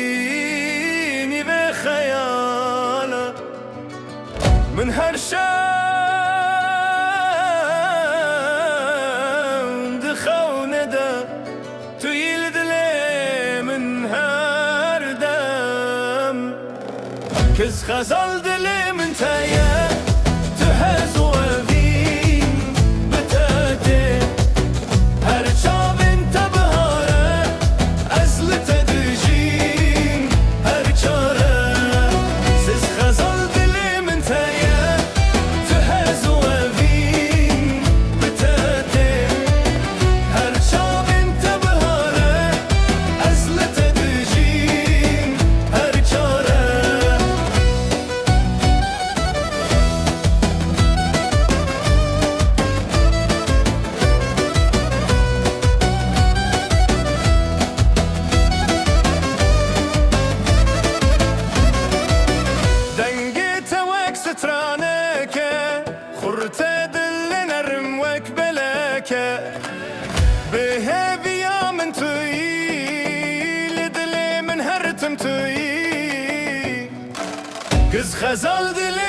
تونایینی به خیاله من هر شام دخونه ده تو يلدل من هر دم كز خزال دل من تايه تهز وفين بتاته هر شام انت بهاره ازل تدجين هر چاره سز خزال دل من تايه تهز وفين بتاته هر شام انت بهاره ازل تدجين هر چاره دنگت وك سترانك خرت دل نرم وك بلاك بهبيا من توي لدلي من هرتم توي كز خزال دلي